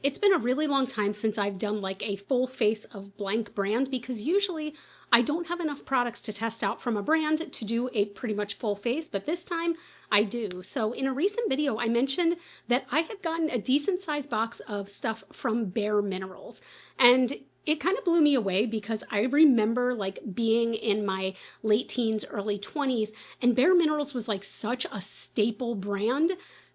It's been a really long time since I've done like a full face of blank brand because usually I don't have enough products to test out from a brand to do a pretty much full face, but this time I do. So in a recent video, I mentioned that I had gotten a decent sized box of stuff from Bare Minerals, and it kind of blew me away because I remember like being in my late teens, early 20s, and Bare Minerals was like such a staple brand.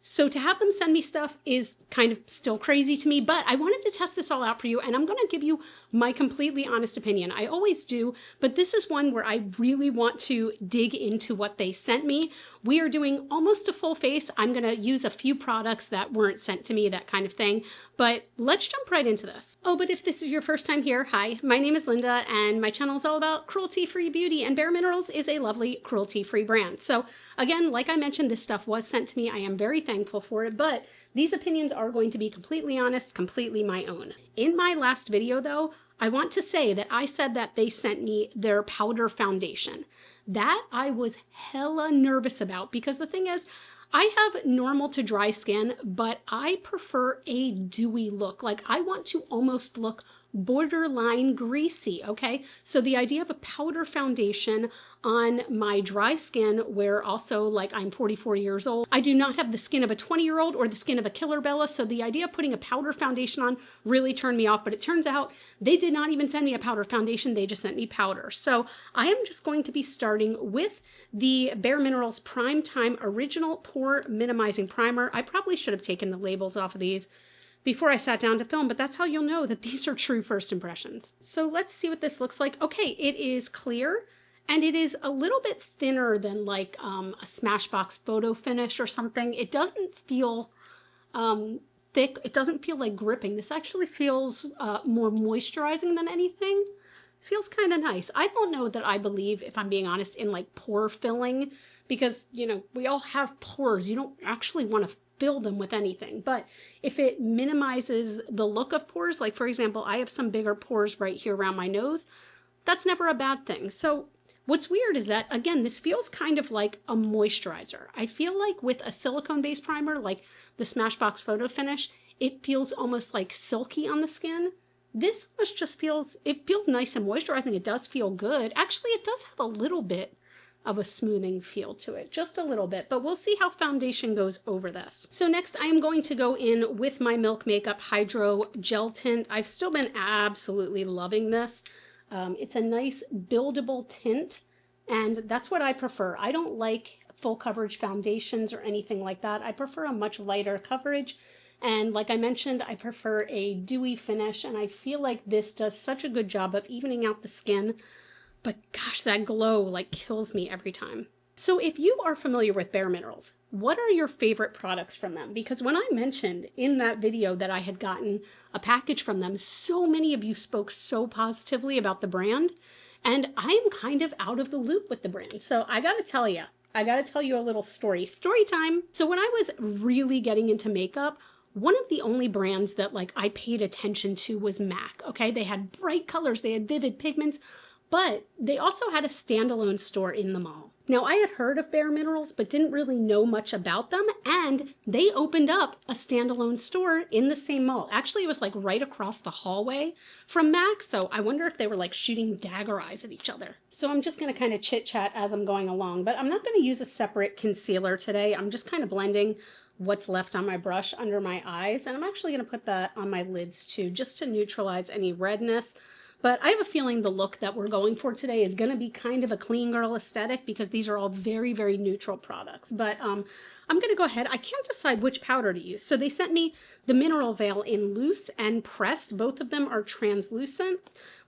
So to have them send me stuff is kind of still crazy to me, but I wanted to test this all out for you, and I'm going to give you my completely honest opinion. I always do, but this is one where I really want to dig into what they sent me. We are doing almost a full face. I'm going to use a few products that weren't sent to me, that kind of thing, but let's jump right into this. Oh, but if this is your first time here, hi, my name is Linda, and my channel is all about cruelty-free beauty, and Bare Minerals is a lovely cruelty-free brand. So again, like I mentioned, this stuff was sent to me. I am very thankful for it, but these opinions are going to be completely honest, completely my own. In my last video though, I want to say that I said that they sent me their powder foundation. That I was hella nervous about because the thing is, I have normal to dry skin, but I prefer a dewy look. Like I want to almost look borderline greasy, okay? So the idea of a powder foundation on my dry skin, where also like I'm 44 years old, I do not have the skin of a 20-year-old or the skin of a killer Bella, so the idea of putting a powder foundation on really turned me off, but it turns out they did not even send me a powder foundation, they just sent me powder. So I am just going to be starting with the Bare Minerals Prime Time Original Pore Minimizing Primer. I probably should have taken the labels off of these before I sat down to film, but that's how you'll know that these are true first impressions. So let's see what this looks like. Okay, it is clear, and it is a little bit thinner than like a Smashbox photo finish or something. It doesn't feel thick. It doesn't feel like gripping. This actually feels more moisturizing than anything. Feels kind of nice. I don't know that I believe, if I'm being honest, in like pore filling, because, you know, we all have pores. You don't actually want to fill them with anything, but if it minimizes the look of pores, like for example, I have some bigger pores right here around my nose, that's never a bad thing. So what's weird is that, again, this feels kind of like a moisturizer. I feel like with a silicone-based primer, like the Smashbox Photo Finish, it feels almost like silky on the skin. This just feels, it feels nice and moisturizing. It does feel good. Actually, it does have a little bit of a smoothing feel to it, just a little bit, but we'll see how foundation goes over this. So next I am going to go in with my Milk Makeup Hydro Gel Tint. I've still been absolutely loving this. It's a nice buildable tint, and that's what I prefer. I don't like full coverage foundations or anything like that. I prefer a much lighter coverage, and like I mentioned, I prefer a dewy finish, and I feel like this does such a good job of evening out the skin. But gosh, that glow like kills me every time. So if you are familiar with Bare Minerals, what are your favorite products from them? Because when I mentioned in that video that I had gotten a package from them, so many of you spoke so positively about the brand, and I am kind of out of the loop with the brand. So I gotta tell you a little story time. So when I was really getting into makeup, one of the only brands that like I paid attention to was MAC, okay? They had bright colors, they had vivid pigments, but they also had a standalone store in the mall. Now, I had heard of Bare Minerals, but didn't really know much about them, and they opened up a standalone store in the same mall. Actually, it was like right across the hallway from MAC, so I wonder if they were like shooting dagger eyes at each other. So I'm just gonna kind of chit-chat as I'm going along, but I'm not gonna use a separate concealer today. I'm just kind of blending what's left on my brush under my eyes, and I'm actually gonna put that on my lids too, just to neutralize any redness. But I have a feeling the look that we're going for today is going to be kind of a clean girl aesthetic because these are all very, very neutral products. But I'm going to go ahead. I can't decide which powder to use. So they sent me the Mineral Veil in loose and pressed. Both of them are translucent.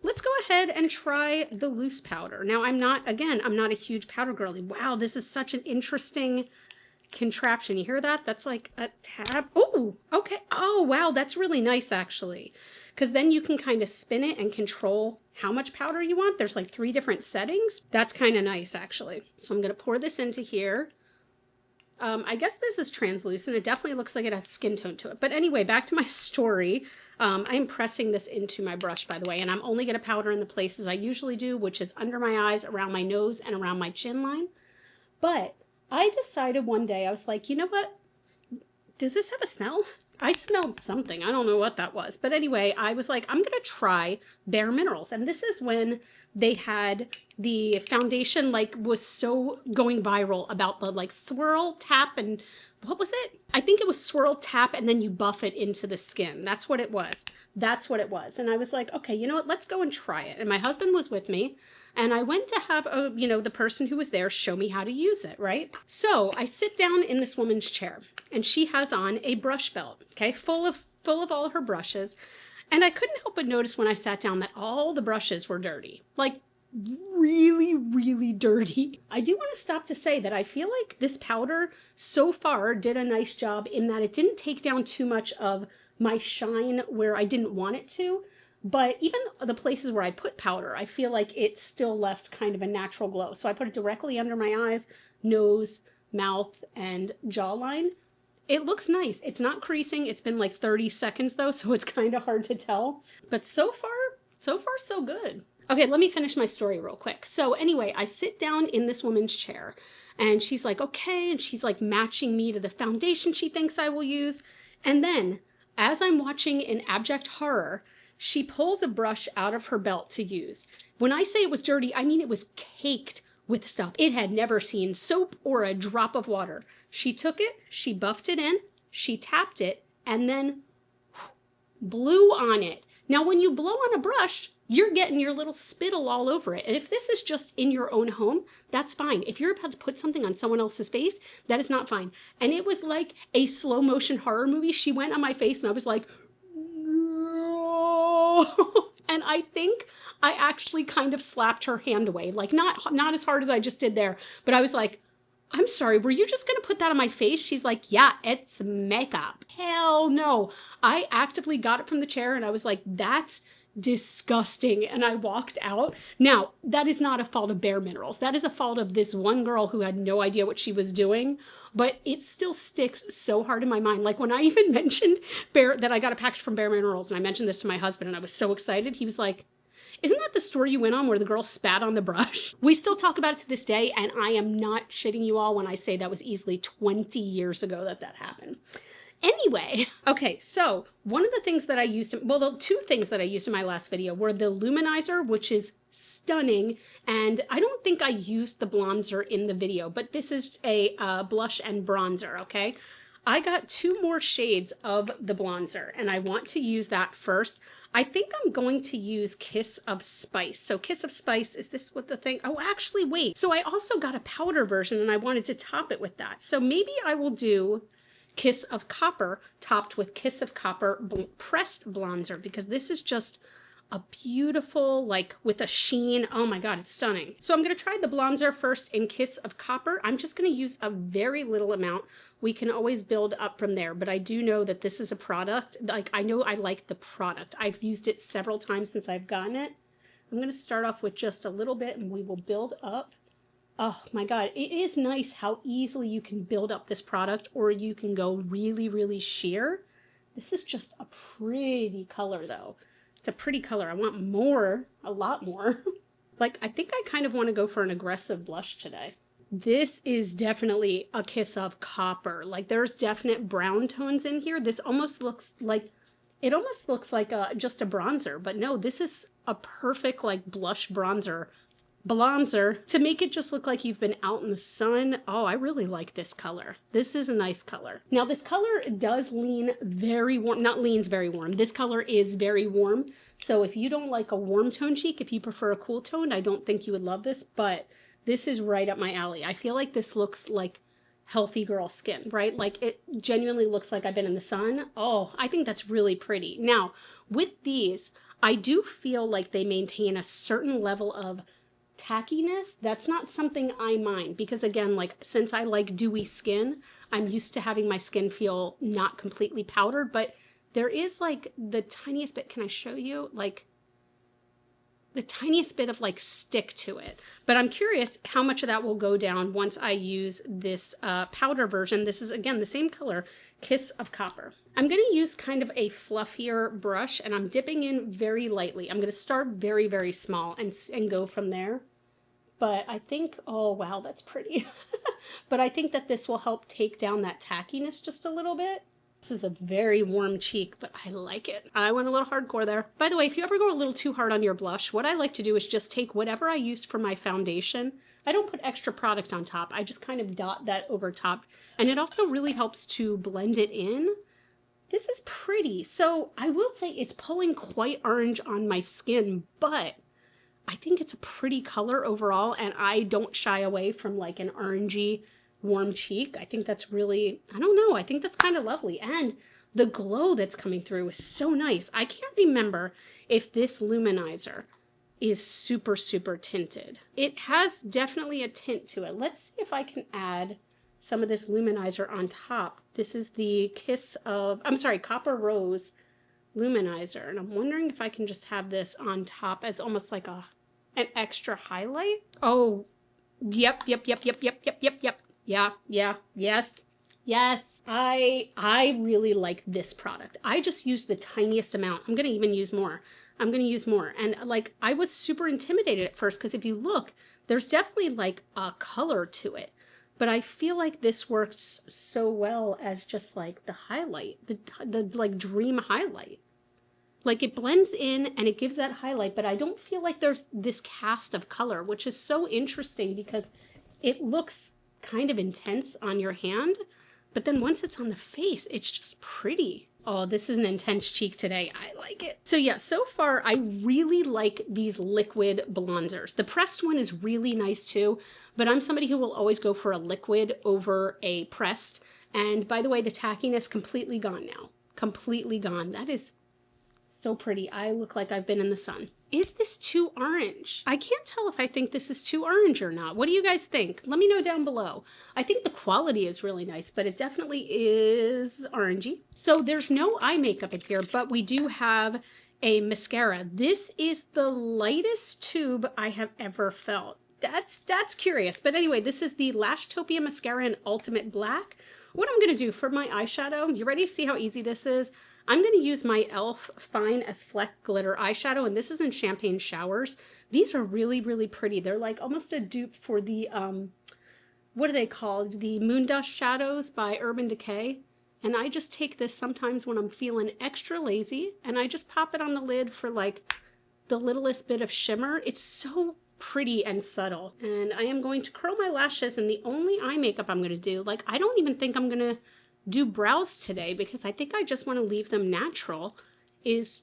Let's go ahead and try the loose powder. Now, I'm not a huge powder girly. Wow, this is such an interesting contraption. You hear that? That's like a tab. Oh, okay. Oh, wow, that's really nice actually. Because then you can kind of spin it and control how much powder you want. There's like 3 different settings. That's kind of nice, actually. So I'm going to pour this into here. I guess this is translucent. It definitely looks like it has skin tone to it. But anyway, back to my story. I'm pressing this into my brush, by the way, and I'm only going to powder in the places I usually do, which is under my eyes, around my nose, and around my chin line. But I decided one day, I was like, you know what? Does this have a smell? I smelled something. I don't know what that was. But anyway, I was like, I'm going to try Bare Minerals. And this is when they had the foundation, like, was so going viral about the, like, swirl, tap, and what was it? I think it was swirl, tap, and then you buff it into the skin. That's what it was. That's what it was. And I was like, okay, you know what? Let's go and try it. And my husband was with me. And I went to have, the person who was there show me how to use it, right? So I sit down in this woman's chair and she has on a brush belt, okay, full of all her brushes. And I couldn't help but notice when I sat down that all the brushes were dirty, like really, really dirty. I do want to stop to say that I feel like this powder so far did a nice job in that it didn't take down too much of my shine where I didn't want it to. But even the places where I put powder, I feel like it still left kind of a natural glow. So I put it directly under my eyes, nose, mouth, and jawline. It looks nice. It's not creasing. It's been like 30 seconds though, so it's kind of hard to tell. But so far, so good. Okay, let me finish my story real quick. So anyway, I sit down in this woman's chair and she's like, okay. And she's like matching me to the foundation she thinks I will use. And then as I'm watching in abject horror, she pulls a brush out of her belt to use. When I say it was dirty, I mean it was caked with stuff. It had never seen soap or a drop of water. She took it, she buffed it in, she tapped it, and then blew on it. Now, when you blow on a brush, you're getting your little spittle all over it. And if this is just in your own home, that's fine. If you're about to put something on someone else's face, that is not fine. And it was like a slow motion horror movie. She went on my face and I was like, and I think I actually kind of slapped her hand away, like not as hard as I just did there, but I was like, I'm sorry, were you just going to put that on my face? She's like, yeah, it's makeup. Hell no. I actively got it from the chair and I was like, that's disgusting. And I walked out. Now, that is not a fault of Bare Minerals. That is a fault of this one girl who had no idea what she was doing, but it still sticks so hard in my mind. Like when I even mentioned that I got a package from Bare Minerals and I mentioned this to my husband and I was so excited, he was like, isn't that the store you went on where the girl spat on the brush? We still talk about it to this day, and I am not shitting you all when I say that was easily 20 years ago that happened. Anyway, okay, so one of the things that I used, the two things that I used in my last video were the luminizer, which is stunning, and I don't think I used the bronzer in the video, but this is a blush and bronzer, okay? I got two more shades of the bronzer, and I want to use that first. I think I'm going to use Kiss of Spice. So Kiss of Spice, is this what the thing? Oh, actually, wait. So I also got a powder version, and I wanted to top it with that. So maybe I will do Kiss of Copper topped with Kiss of Copper pressed bronzer, because this is just a beautiful, like with a sheen. Oh my God, it's stunning. So I'm going to try the bronzer first in Kiss of Copper. I'm just going to use a very little amount. We can always build up from there, but I do know that this is a product. Like, I know I like the product. I've used it several times since I've gotten it. I'm going to start off with just a little bit and we will build up. Oh my God, it is nice how easily you can build up this product, or you can go really, really sheer. This is just a pretty color though. It's a pretty color. I want more, a lot more. Like, I think I kind of want to go for an aggressive blush today. This is definitely a Kiss of Copper. Like, there's definite brown tones in here. This almost looks like, it almost looks like just a bronzer, but no, this is a perfect like blush bronzer to make it just look like you've been out in the sun. Oh, I really like this color. This is a nice color. Now this color does lean very warm, not leans very warm. This color is very warm. So if you don't like a warm tone cheek, if you prefer a cool tone, I don't think you would love this, but this is right up my alley. I feel like this looks like healthy girl skin, right? Like it genuinely looks like I've been in the sun. Oh, I think that's really pretty. Now with these, I do feel like they maintain a certain level of tackiness. That's not something I mind, because again, like since I like dewy skin, I'm used to having my skin feel not completely powdered, but there is like the tiniest bit, can I show you? Like the tiniest bit of like stick to it. But I'm curious how much of that will go down once I use this powder version. This is again the same color, Kiss of Copper. I'm going to use kind of a fluffier brush, and I'm dipping in very lightly. I'm going to start very, very small and go from there. But I think, oh wow, that's pretty. But I think that this will help take down that tackiness just a little bit. This is a very warm cheek, but I like it. I went a little hardcore there. By the way, if you ever go a little too hard on your blush, what I like to do is just take whatever I used for my foundation. I don't put extra product on top. I just kind of dot that over top. And it also really helps to blend it in. This is pretty. So I will say it's pulling quite orange on my skin, but I think it's a pretty color overall, and I don't shy away from like an orangey warm cheek. I think that's really, I don't know, I think that's kind of lovely. And the glow that's coming through is so nice. I can't remember if this luminizer is super, super tinted. It has definitely a tint to it. Let's see if I can add some of this luminizer on top. This is the Copper Rose luminizer. And I'm wondering if I can just have this on top as almost like an extra highlight. Oh, yep. Yes. I really like this product. I just used the tiniest amount. I'm going to even use more. And like, I was super intimidated at first because if you look, there's definitely like a color to it. But I feel like this works so well as just like the highlight, the like dream highlight. Like it blends in and it gives that highlight, but I don't feel like there's this cast of color, which is so interesting because it looks kind of intense on your hand, but then once it's on the face, it's just pretty. Oh, this is an intense cheek today. I like it. So yeah, so far I really like these liquid bronzers. The pressed one is really nice too, but I'm somebody who will always go for a liquid over a pressed. And by the way, the tackiness completely gone now. Completely gone. That is so pretty. I look like I've been in the sun. Is this too orange? I can't tell if I think this is too orange or not. What do you guys think? Let me know down below. I think the quality is really nice, but it definitely is orangey. So there's no eye makeup in here, but we do have a mascara. This is the lightest tube I have ever felt. That's curious. But anyway, this is the Lashtopia Mascara in Ultimate Black. What I'm going to do for my eyeshadow, you ready to see how easy this is? I'm going to use my e.l.f. Fine as Fleck Glitter Eyeshadow, and this is in Champagne Showers. These are really, really pretty. They're like almost a dupe for the, what are they called? The Moondust Shadows by Urban Decay. And I just take this sometimes when I'm feeling extra lazy, and I just pop it on the lid for like the littlest bit of shimmer. It's so pretty and subtle. And I am going to curl my lashes, and the only eye makeup I'm going to do, like I don't even think I'm going to do brows today because I think I just want to leave them natural, is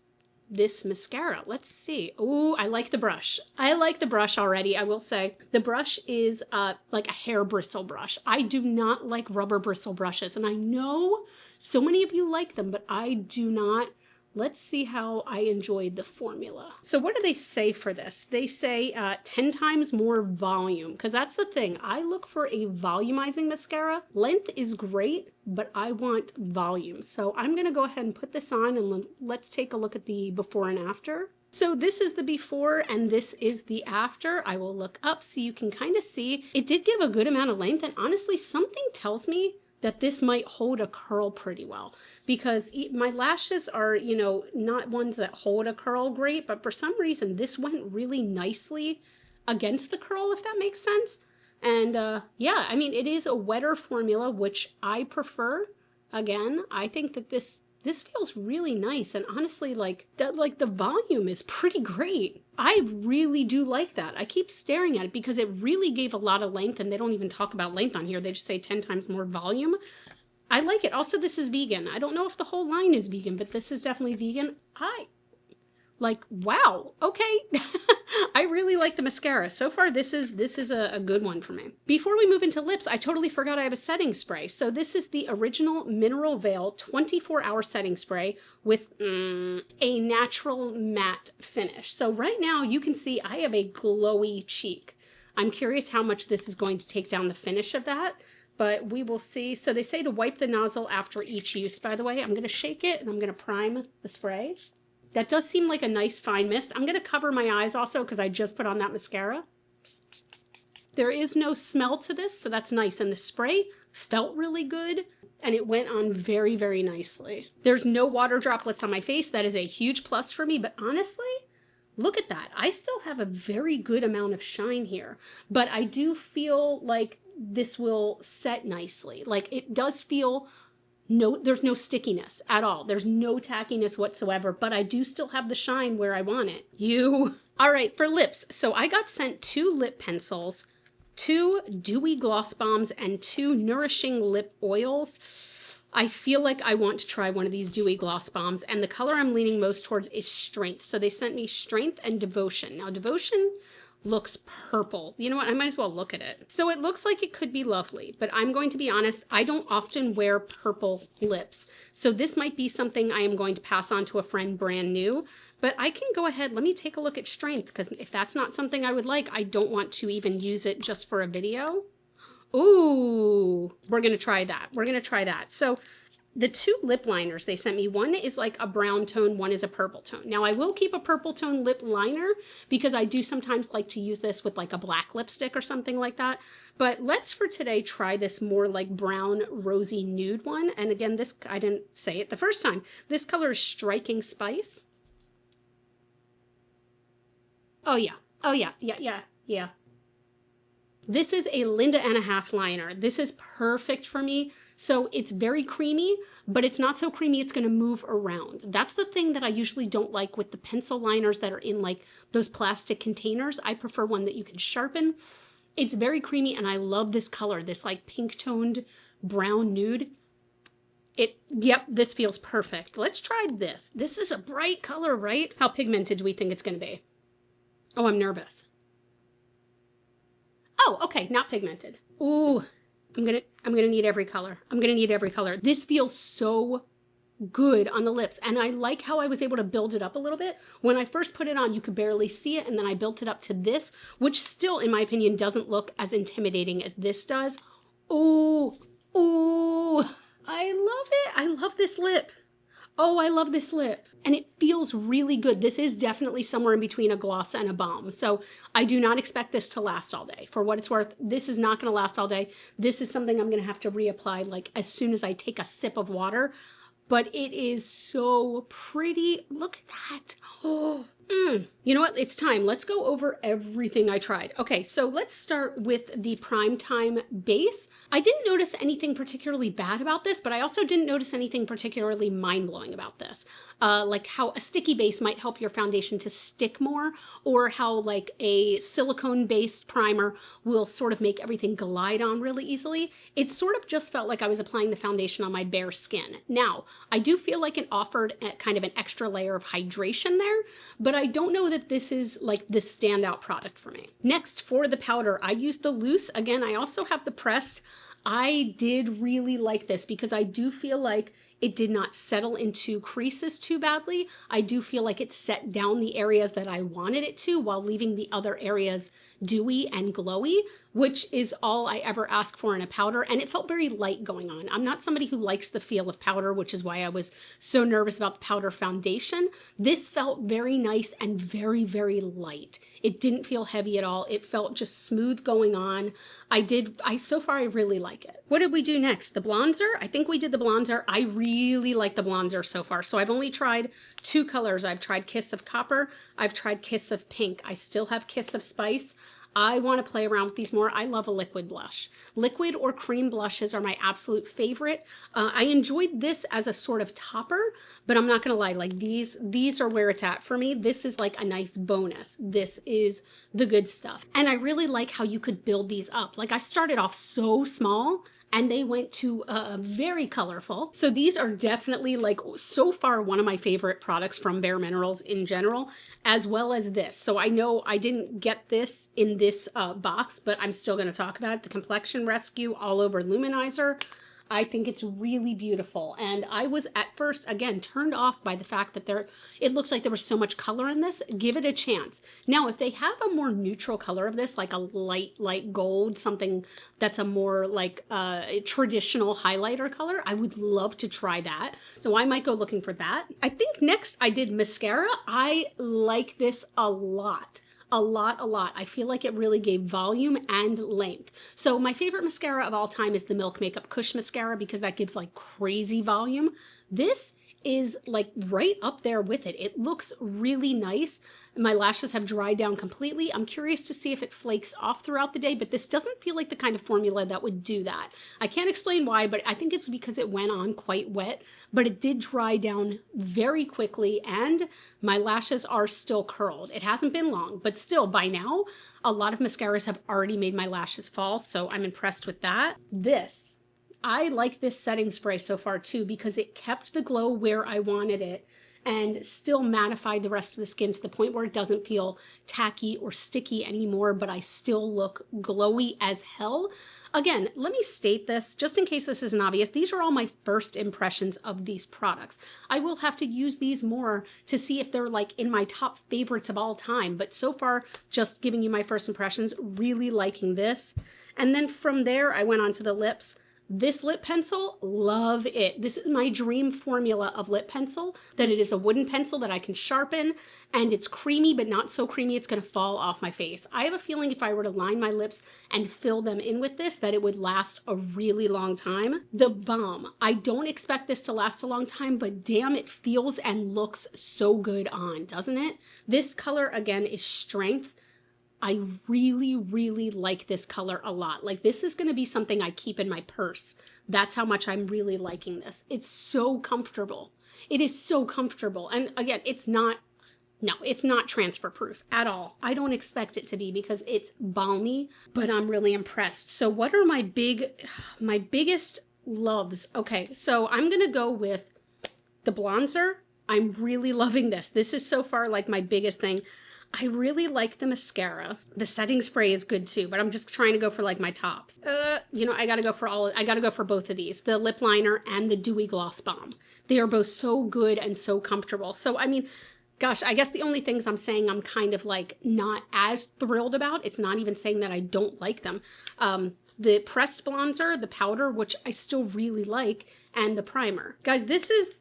this mascara. Let's see. Oh, I like the brush. I like the brush already. I will say the brush is like a hair bristle brush. I do not like rubber bristle brushes, and I know so many of you like them, but I do not. Let's see how I enjoyed the formula. So what do they say for this? They say 10 times more volume, because that's the thing. I look for a volumizing mascara. Length is great, but I want volume. So I'm gonna go ahead and put this on, and let's take a look at the before and after. So this is the before and this is the after. I will look up so you can kind of see. It did give a good amount of length, and honestly, something tells me that this might hold a curl pretty well, because my lashes are, you know, not ones that hold a curl great, but for some reason this went really nicely against the curl, if that makes sense. And yeah, I mean, it is a wetter formula, which I prefer. Again, I think that this feels really nice, and honestly, like the volume is pretty great. I really do like that. I keep staring at it because it really gave a lot of length, and they don't even talk about length on here. They just say 10 times more volume. I like it. Also, this is vegan. I don't know if the whole line is vegan, but this is definitely vegan. Wow, okay. I really like the mascara. So far, this is a good one for me. Before we move into lips, I totally forgot I have a setting spray. So this is the original Mineral Veil 24-hour setting spray with a natural matte finish. So right now, you can see I have a glowy cheek. I'm curious how much this is going to take down the finish of that, but we will see. So they say to wipe the nozzle after each use, by the way. I'm going to shake it, and I'm going to prime the spray. That does seem like a nice fine mist. I'm going to cover my eyes also because I just put on that mascara. There is no smell to this, so that's nice. And the spray felt really good, and it went on very, very nicely. There's no water droplets on my face. That is a huge plus for me, but honestly, look at that. I still have a very good amount of shine here, but I do feel like this will set nicely. Like, it does feel No, there's no stickiness at all. There's no tackiness whatsoever, but I do still have the shine where I want it. All right, for lips. So I got sent 2 lip pencils, 2 dewy gloss bombs, and 2 nourishing lip oils. I feel like I want to try one of these dewy gloss bombs, and the color I'm leaning most towards is Strength. So they sent me Strength and Devotion. Now Devotion looks purple. You know what? I might as well look at it. So it looks like it could be lovely, but I'm going to be honest, I don't often wear purple lips. So this might be something I am going to pass on to a friend brand new, but I can go ahead. Let me take a look at Strength, because if that's not something I would like, I don't want to even use it just for a video. Ooh, we're going to try that. We're going to try that. So the 2 lip liners they sent me, one is like a brown tone, one is a purple tone. Now I will keep a purple tone lip liner because I do sometimes like to use this with like a black lipstick or something like that. But let's for today try this more like brown rosy nude one. And again, this, I didn't say it the first time. This color is Striking Spice. Oh yeah. Oh yeah. Yeah. This is a Linda and a half liner. This is perfect for me. So it's very creamy, but it's not so creamy it's going to move around. That's the thing that I usually don't like with the pencil liners that are in like those plastic containers. I prefer one that you can sharpen. It's very creamy, and I love this color, this like pink toned brown nude. Yep, this feels perfect. Let's try this. This is a bright color, right? How pigmented do we think it's going to be? Oh, I'm nervous. Oh, okay, not pigmented. Ooh, I'm gonna need every color. I'm gonna need every color. This feels so good on the lips, and I like how I was able to build it up a little bit. When I first put it on, you could barely see it, and then I built it up to this, which still, in my opinion, doesn't look as intimidating as this does. Ooh, ooh, I love it. I love this lip. Oh, I love this lip. And it feels really good. This is definitely somewhere in between a gloss and a balm. So I do not expect this to last all day. For what it's worth, this is not going to last all day. This is something I'm going to have to reapply like as soon as I take a sip of water. But it is so pretty. Look at that. Oh, You know what? It's time. Let's go over everything I tried. Okay, so let's start with the Primetime base. I didn't notice anything particularly bad about this, but I also didn't notice anything particularly mind-blowing about this. Like how a sticky base might help your foundation to stick more, or how like a silicone-based primer will sort of make everything glide on really easily. It sort of just felt like I was applying the foundation on my bare skin. Now, I do feel like it offered kind of an extra layer of hydration there, but I don't know that this is like the standout product for me. Next, for the powder, I used the loose. Again, I also have the pressed. I did really like this because I do feel like it did not settle into creases too badly. I do feel like it set down the areas that I wanted it to while leaving the other areas dewy and glowy, which is all I ever ask for in a powder. And it felt very light going on. I'm not somebody who likes the feel of powder, which is why I was so nervous about the powder foundation. This felt very nice and very, very light. It didn't feel heavy at all. It felt just smooth going on. So far, I really like it. What did we do next? The bronzer? I think we did the bronzer. I really like the bronzer so far. So I've only tried 2 colors. I've tried Kiss of Copper. I've tried Kiss of Pink. I still have Kiss of Spice. I want to play around with these more. I love a liquid blush. Liquid or cream blushes are my absolute favorite. I enjoyed this as a sort of topper, but I'm not going to lie, like these are where it's at for me. This is like a nice bonus. This is the good stuff. And I really like how you could build these up. Like I started off so small and they went to very colorful. So these are definitely like so far one of my favorite products from Bare Minerals in general, as well as this. So I know I didn't get this in this box, but I'm still gonna talk about it. The Complexion Rescue All Over Luminizer. I think it's really beautiful. And I was at first, again, turned off by the fact that it looks like there was so much color in this. Give it a chance. Now, if they have a more neutral color of this, like a light gold, something that's a more like traditional highlighter color, I would love to try that. So I might go looking for that. I think next I did mascara. I like this a lot. A lot. I feel like it really gave volume and length. So my favorite mascara of all time is the Milk Makeup Kush Mascara because that gives like crazy volume. This is like right up there with it. It looks really nice. My lashes have dried down completely. I'm curious to see if it flakes off throughout the day, but this doesn't feel like the kind of formula that would do that. I can't explain why, but I think it's because it went on quite wet, but it did dry down very quickly and my lashes are still curled. It hasn't been long, but still by now, a lot of mascaras have already made my lashes fall, so I'm impressed with that. I like this setting spray so far too because it kept the glow where I wanted it and still mattified the rest of the skin to the point where it doesn't feel tacky or sticky anymore, but I still look glowy as hell. Again, let me state this, just in case this isn't obvious, these are all my first impressions of these products. I will have to use these more to see if they're like in my top favorites of all time, but so far, just giving you my first impressions, really liking this. And then from there, I went on to the lips. This lip pencil, love it. This is my dream formula of lip pencil, that it is a wooden pencil that I can sharpen and it's creamy, but not so creamy it's gonna fall off my face. I have a feeling if I were to line my lips and fill them in with this, that it would last a really long time. The balm, I don't expect this to last a long time, but damn, it feels and looks so good on, doesn't it? This color, again, is Strength. I really, really like this color a lot. Like this is going to be something I keep in my purse. That's how much I'm really liking this. It's so comfortable. It is so comfortable. And again, it's not transfer proof at all. I don't expect it to be because it's balmy, but I'm really impressed. So what are my biggest loves? Okay, so I'm going to go with the bronzer. I'm really loving this. This is so far like my biggest thing. I really like the mascara. The setting spray is good too, but I'm just trying to go for like my tops. You know, I gotta go for both of these, the lip liner and the dewy gloss balm. They are both so good and so comfortable. So, I mean, gosh, I guess the only things I'm saying I'm kind of like not as thrilled about, it's not even saying that I don't like them. The pressed bronzer, the powder, which I still really like, and the primer. Guys, this is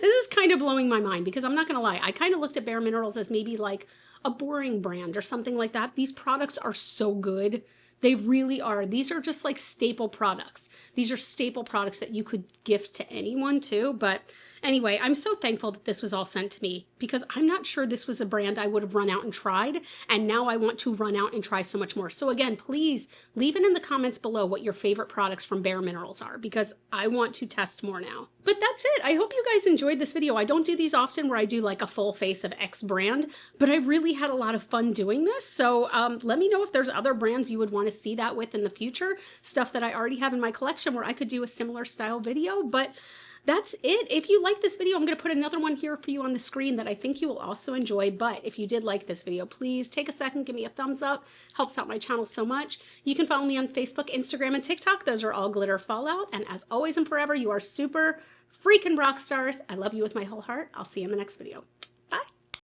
this is kind of blowing my mind because I'm not gonna lie, I kind of looked at Bare Minerals as maybe like a boring brand or something like that. These products are so good. They really are. These are just like staple products. These are staple products that you could gift to anyone too. But anyway, I'm so thankful that this was all sent to me because I'm not sure this was a brand I would have run out and tried. And now I want to run out and try so much more. So again, please leave it in the comments below what your favorite products from Bare Minerals are because I want to test more now. But that's it. I hope you guys enjoyed this video. I don't do these often where I do like a full face of X brand, but I really had a lot of fun doing this. So let me know if there's other brands you would want to see that with in the future, stuff that I already have in my collection where I could do a similar style video. But that's it. If you like this video, I'm going to put another one here for you on the screen that I think you will also enjoy. But if you did like this video, please take a second, give me a thumbs up. Helps out my channel so much. You can follow me on Facebook, Instagram, and TikTok. Those are all Glitter Fallout. And as always and forever, you are super freaking rock stars. I love you with my whole heart. I'll see you in the next video.